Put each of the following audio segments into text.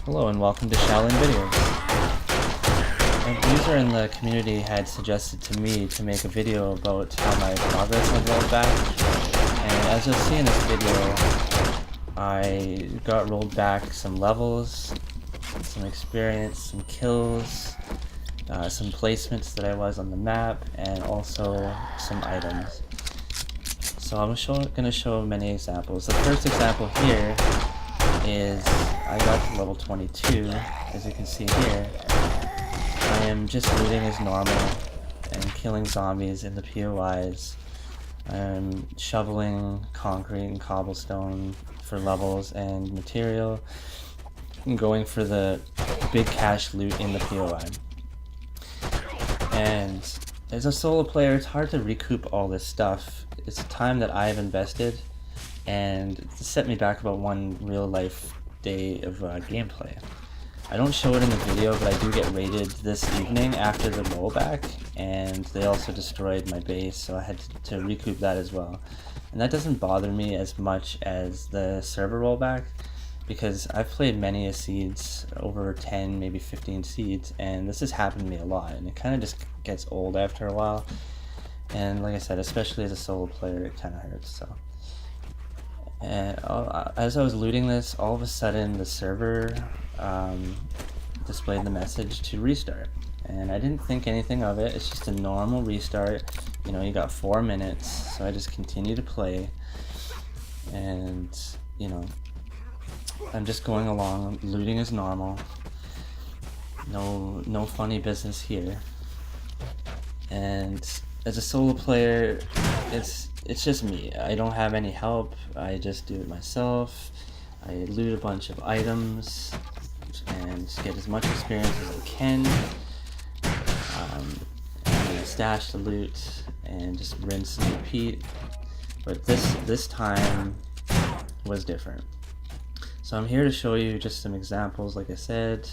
Hello and welcome to Shaolin Videos. A user in the community had suggested to me to make a video about how my progress had rolled back, and as you'll see in this video, I got rolled back some levels, some experience, some kills, some placements that I was on the map, and also some items. So I'm going to show many examples. The first example here is I got to level 22, as you can see here. I am just looting as normal and killing zombies in the POIs. I'm shoveling concrete and cobblestone for levels and material, and going for the big cash loot in the POI. And as a solo player, it's hard to recoup all this stuff. It's a time that I've invested, and it set me back about one real life day of gameplay. I don't show it in the video, but I do get raided this evening after the rollback, and they also destroyed my base, so I had to recoup that as well. And that doesn't bother me as much as the server rollback, because I've played many a seeds, over 10, maybe 15 seeds, and this has happened to me a lot, and it kind of just gets old after a while. And like I said, especially as a solo player, it kind of hurts. So, and as I was looting this, all of a sudden the server displayed the message to restart, and I didn't think anything of it. It's just a normal restart. You know, you got 4 minutes, so I just continue to play, and you know, I'm just going along, looting as normal. No funny business here. And as a solo player, it's just me. I don't have any help. I just do it myself. I loot a bunch of items and get as much experience as I can. I'm gonna stash the loot and just rinse and repeat. But this time was different. So I'm here to show you just some examples, like I said,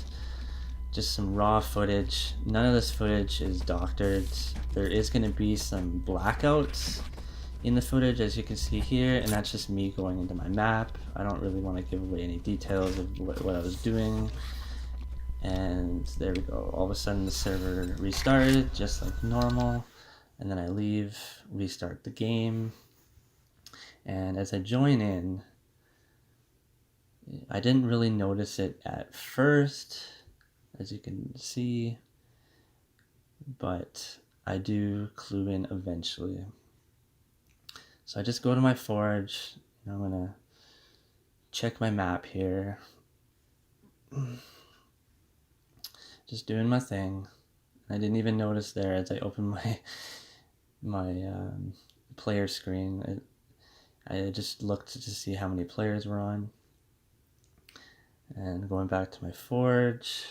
just some raw footage. None of this footage is doctored. There is going to be some blackouts in the footage, as you can see here, and that's just me going into my map. I don't really want to give away any details of what I was doing. And there we go. All of a sudden the server restarted just like normal, and then I leave, restart the game, and as I join in, I didn't really notice it at first, as you can see, but I do clue in eventually. So I just go to my forge, and I'm gonna check my map here. Just doing my thing. I didn't even notice there as I opened my player screen. I just looked to see how many players were on. And going back to my forge,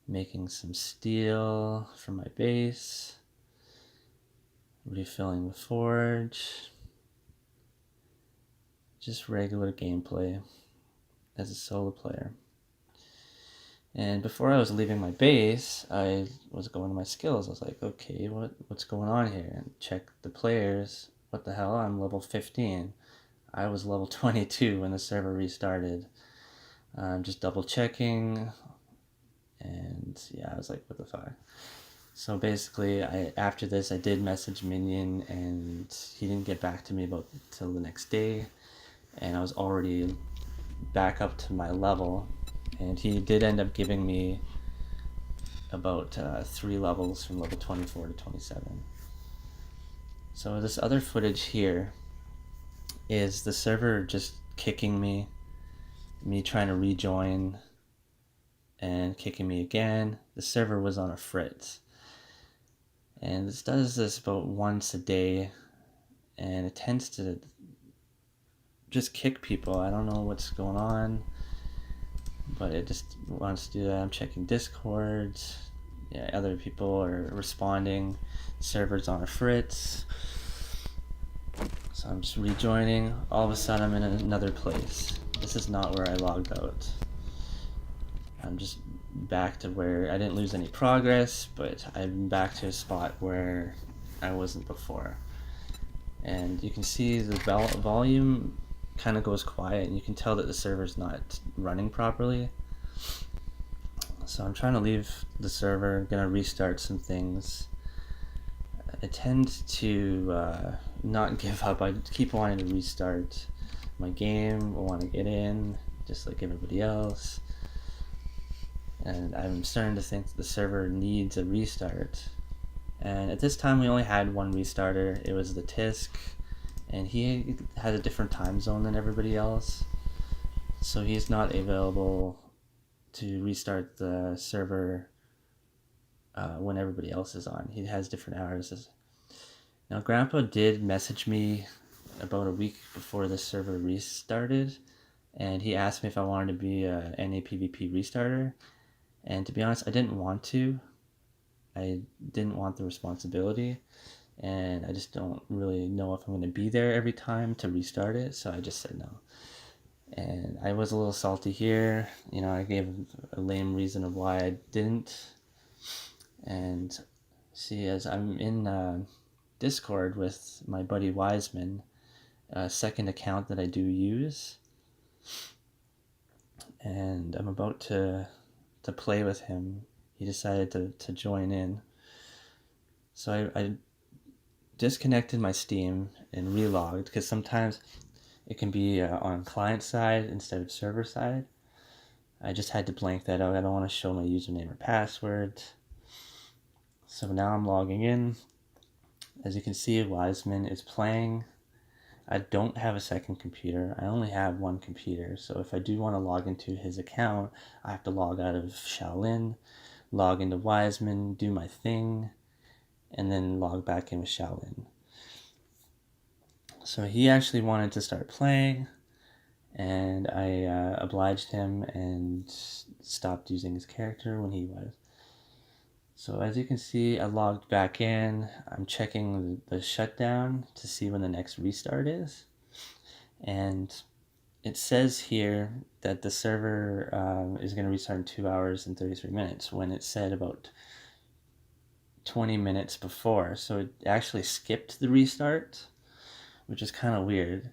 making some steel for my base, refilling the forge, just regular gameplay as a solo player. And before I was leaving my base, I was going to my skills. I was like, okay, what's going on here? And check the players. What the hell? I'm level 15. I was level 22 when the server restarted. I'm just double checking, and yeah, I was like, what the fuck? So basically, after this, I did message Minion, and he didn't get back to me till the next day, and I was already back up to my level, and he did end up giving me about 3 levels from level 24 to 27. So this other footage here is the server just kicking me trying to rejoin and kicking me again. The server was on a fritz, and this does this about once a day, and it tends to just kick people. I don't know what's going on, but it just wants to do that. I'm checking Discord. Yeah, other people are responding. The server's on a fritz. So I'm just rejoining. All of a sudden I'm in another place. This is not where I logged out. I'm just back to where I didn't lose any progress, but I'm back to a spot where I wasn't before. And you can see the volume kind of goes quiet, and you can tell that the server's not running properly. So I'm trying to leave the server, gonna restart some things. I tend to not give up. I keep wanting to restart my game. I want to get in, just like everybody else. And I'm starting to think that the server needs a restart. And at this time, we only had one restarter. It was the Tisk, and he had a different time zone than everybody else. So he's not available to restart the server when everybody else is on. He has different hours. Now, Grandpa did message me about a week before the server restarted, and he asked me if I wanted to be a NAPVP restarter. And to be honest, I didn't want to. I didn't want the responsibility, and I just don't really know if I'm going to be there every time to restart it, so I just said no. And I was a little salty here. You know, I gave a lame reason of why I didn't. And see, as I'm in Discord with my buddy Wiseman, a second account that I do use, and I'm about to play with him. He decided to join in. So I disconnected my Steam and relogged, because sometimes it can be on client side instead of server side. I just had to blank that out. I don't want to show my username or password. So now I'm logging in. As you can see, Wiseman is playing. I don't have a second computer. I only have one computer. So if I do want to log into his account, I have to log out of Shaolin, log into Wiseman, do my thing, and then log back in with Shaolin. So he actually wanted to start playing, and I obliged him and stopped using his character when he was. So as you can see, I logged back in. I'm checking the shutdown to see when the next restart is. And it says here that the server is going to restart in 2 hours and 33 minutes when it said about 20 minutes before. So it actually skipped the restart, which is kind of weird.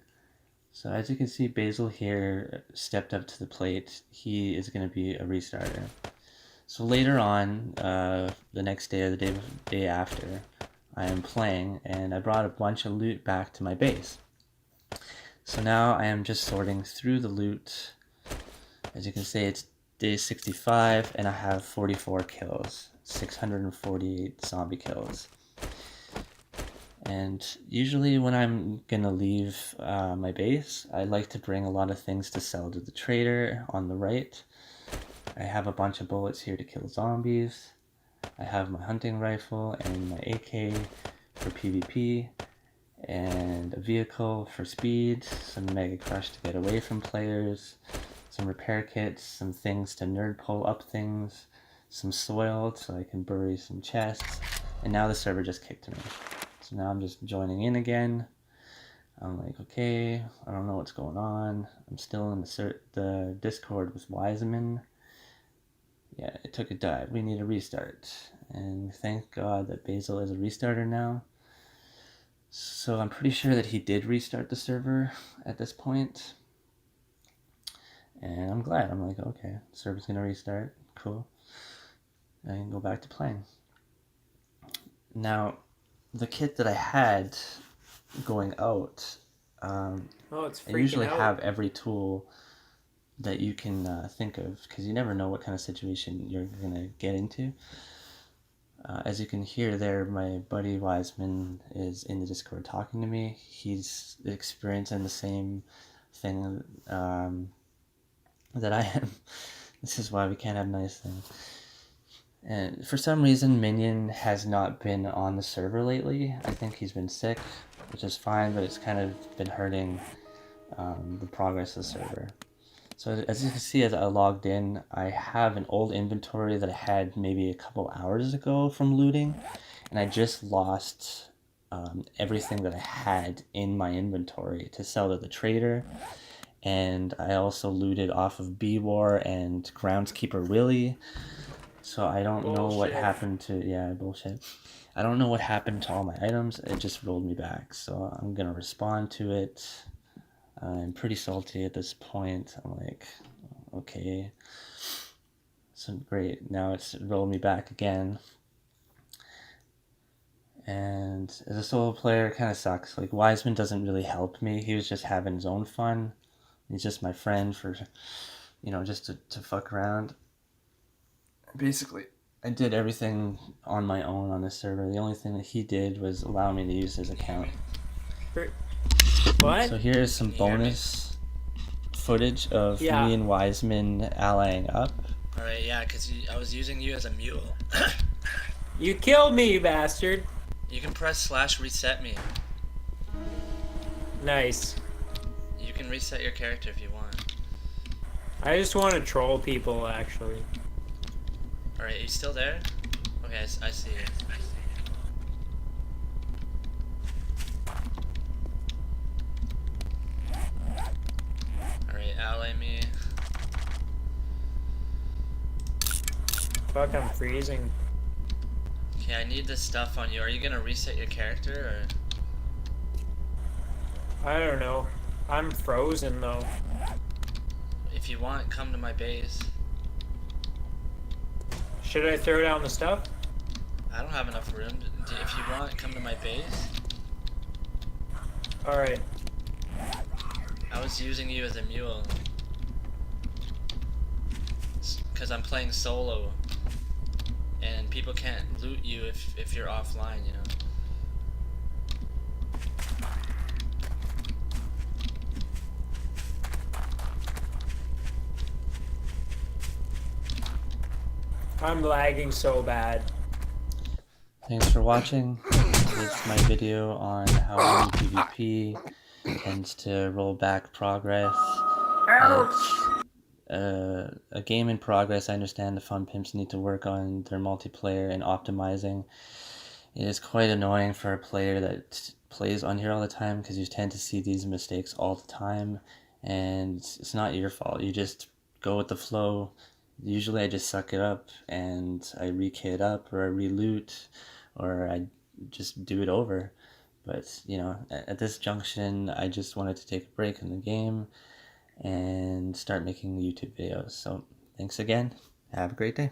So as you can see, Basil here stepped up to the plate. He is going to be a restarter. So later on, the next day or the day after, I am playing, and I brought a bunch of loot back to my base. So now I am just sorting through the loot. As you can see, it's day 65, and I have 44 kills, 648 zombie kills. And usually when I'm gonna leave my base, I like to bring a lot of things to sell to the trader on the right. I have a bunch of bullets here to kill zombies. I have my hunting rifle and my AK for PvP, and a vehicle for speed, some Mega Crush to get away from players, some repair kits, some things to nerd pull up things, some soil so I can bury some chests, and now the server just kicked me. So now I'm just joining in again. I'm like, okay, I don't know what's going on. I'm still in the Discord with Wiseman. Yeah, it took a dive. We need a restart. And thank God that Basil is a restarter now. So I'm pretty sure that he did restart the server at this point. And I'm glad. I'm like, okay, the server's going to restart. Cool. I can go back to playing. Now, the kit that I had going out, I usually have every tool that you can think of, because you never know what kind of situation you're going to get into. As you can hear there, my buddy Wiseman is in the Discord talking to me. He's experiencing the same thing that I am. This is why we can't have nice things. And for some reason, Minion has not been on the server lately. I think he's been sick, which is fine, but it's kind of been hurting the progress of the server. So as you can see, as I logged in, I have an old inventory that I had maybe a couple hours ago from looting, and I just lost everything that I had in my inventory to sell to the trader. And I also looted off of B-War and Groundskeeper Willie. So I don't know what happened to... Yeah, bullshit. I don't know what happened to all my items. It just rolled me back. So I'm going to respond to it. I'm pretty salty at this point. I'm like, okay. So great, now it's rolled me back again. And as a solo player, it kind of sucks. Like, Wiseman doesn't really help me. He was just having his own fun. He's just my friend for, just to fuck around. Basically, I did everything on my own on this server. The only thing that he did was allow me to use his account. What? So here is some bonus footage of me and Wiseman allying up. Alright, yeah, because I was using you as a mule. You killed me, you bastard. You can press /reset me. Nice. You can reset your character if you want. I just want to troll people, actually. Alright, you still there? Okay, I see you. Alright, ally me. Fuck, I'm freezing. Okay, I need this stuff on you. Are you gonna reset your character, or...? I don't know. I'm frozen, though. If you want, come to my base. Should I throw down the stuff? I don't have enough room. If you want, come to my base. Alright. I was using you as a mule. Because I'm playing solo. And people can't loot you if you're offline, you know. I'm lagging so bad. Thanks for watching. It's my video on how NAPVP tends to roll back progress. It's a game in progress. I understand the fun pimps need to work on their multiplayer and optimizing. It is quite annoying for a player that plays on here all the time because you tend to see these mistakes all the time, and it's not your fault. You just go with the flow. Usually I just suck it up and I re-kit up or I re-loot or I just do it over. But, at this junction, I just wanted to take a break in the game and start making YouTube videos. So thanks again. Have a great day.